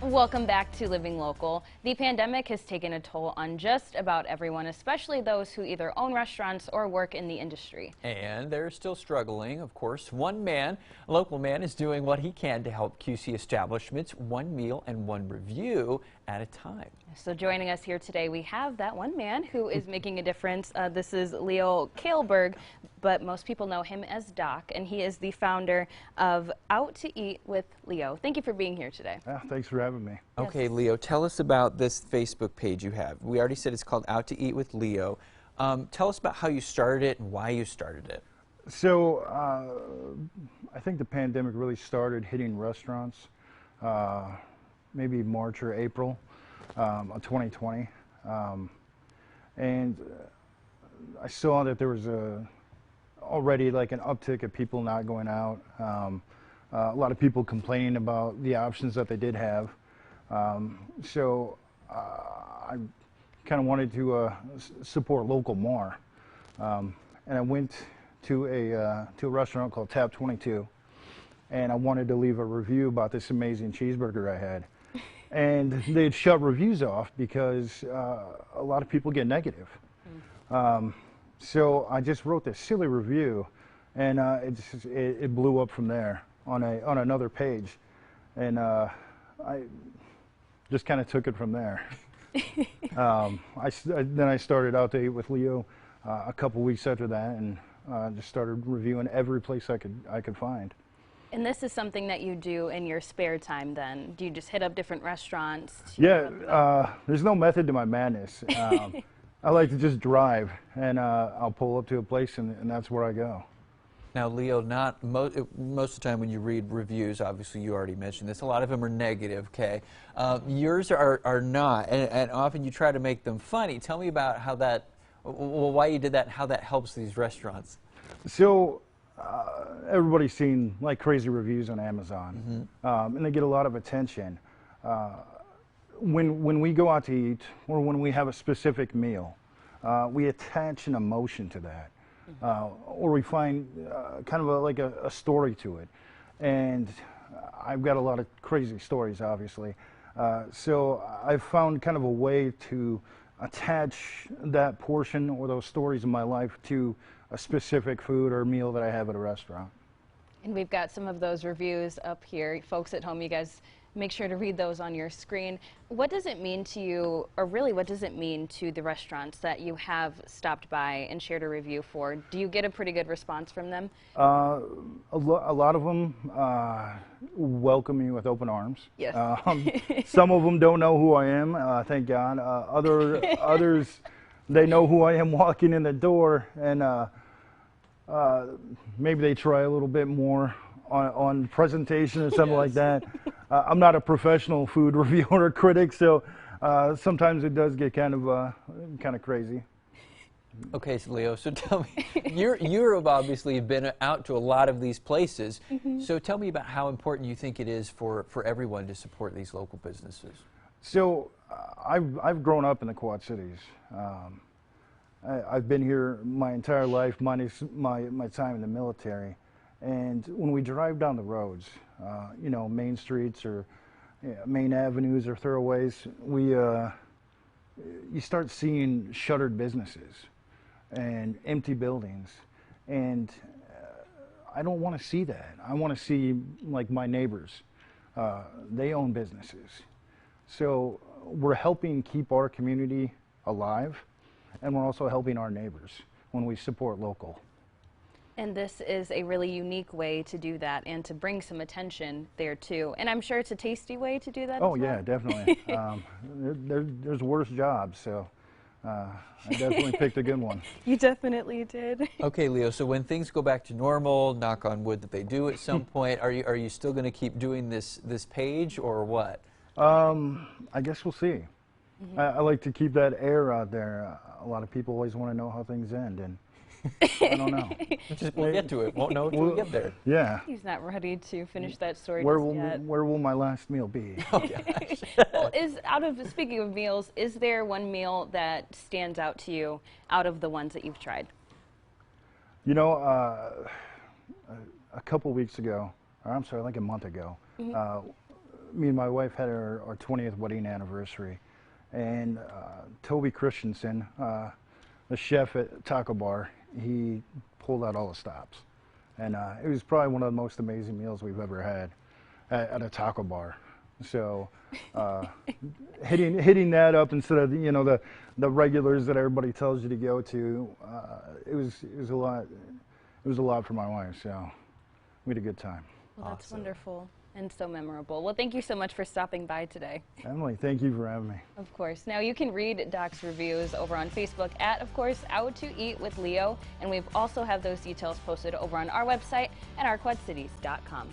Welcome back to Living Local. The pandemic has taken a toll on just about everyone, especially those who either own restaurants or work in the industry. And they're still struggling, of course. One man, a local man, is doing what he can to help QC establishments one meal and one review at a time. So joining us here today, we have that one man who is making a difference. This is Leo Kailberg, but most people know him as Doc, and he is the founder of Out to Eat with Leo. Thank you for being here today. Thanks for having me. Okay, Yes. Leo, tell us about this Facebook page you have. We already said it's called Out to Eat with Leo. Tell us about how you started it and why you started it. So I think the pandemic really started hitting restaurants maybe March or April of 2020. And I saw that there was already like an uptick of people not going out. A lot of people complaining about the options that they did have. So I kind of wanted to support local more. And I went to a restaurant called Tap 22, and I wanted to leave a review about this amazing cheeseburger I had. And they'd shut reviews off because a lot of people get negative. So I just wrote this silly review, and it blew up from there on another page, and I just kind of took it from there. Then I started Out to Eat with Leo a couple weeks after that, and just started reviewing every place I could find. And this is something that you do in your spare time then? Do you just hit up different restaurants? Yeah, there's no method to my madness. I like to just drive, and I'll pull up to a place, and that's where I go. Now, Leo, not most of the time when you read reviews, obviously you already mentioned this, a lot of them are negative, okay? Yours are not, and often you try to make them funny. Tell me about how that, well, why you did that and how that helps these restaurants. So everybody's seen like crazy reviews on Amazon, and they get a lot of attention. When we go out to eat, or when we have a specific meal, we attach an emotion to that. Or we find kind of like a story to it. And I've got a lot of crazy stories, obviously. So I've found kind of a way to attach that portion or those stories in my life to a specific food or meal that I have at a restaurant. And we've got some of those reviews up here. Folks at home, you guys make sure to read those on your screen. What does it mean to you, or really what does it mean to the restaurants that you have stopped by and shared a review for? Do you get a pretty good response from them? A lot of them welcome me with open arms. Yes. Some of them don't know who I am, thank God. Others, they know who I am walking in the door, and maybe they try a little bit more on presentation or something like that. I'm not a professional food reviewer or critic, so sometimes it does get kind of crazy. Okay, so Leo, so tell me, you've obviously been out to a lot of these places, so tell me about how important you think it is for everyone to support these local businesses. So I've grown up in the Quad Cities. I've been here my entire life, minus my time in the military. And when we drive down the roads, you know, main streets or main avenues or thoroughways, you start seeing shuttered businesses and empty buildings. And I don't want to see that. I want to see, like, my neighbors. They own businesses. So we're helping keep our community alive, and we're also helping our neighbors when we support local. And this is a really unique way to do that and to bring some attention there too. And I'm sure it's a tasty way to do that. Oh as well. yeah, definitely. There's worse jobs, so I definitely picked a good one. You definitely did. Okay, Leo, so when things go back to normal, knock on wood that they do at some point, are you still going to keep doing this page or what? I guess we'll see. I like to keep that air out there. A lot of people always want to know how things end, and I don't know. We'll get to it. Won't know until we get there. Yeah. He's not ready to finish that story Where just yet. Where will my last meal be? Oh, gosh. Well, speaking of meals, is there one meal that stands out to you out of the ones that you've tried? You know, a couple weeks ago, or I'm sorry, like a month ago, me and my wife had our 20th wedding anniversary, and Toby Christensen, the chef at Taco Bar, he pulled out all the stops, and it was probably one of the most amazing meals we've ever had at a taco bar. So hitting that up instead of the regulars that everybody tells you to go to, it was a lot. It was a lot for my wife. So we had a good time. Well, that's wonderful and so memorable. Well, thank you so much for stopping by today. Emily, thank you for having me. Of course. Now you can read Doc's reviews over on Facebook at, of course, Out to Eat with Leo, and we also have those details posted over on our website at ourquadcities.com.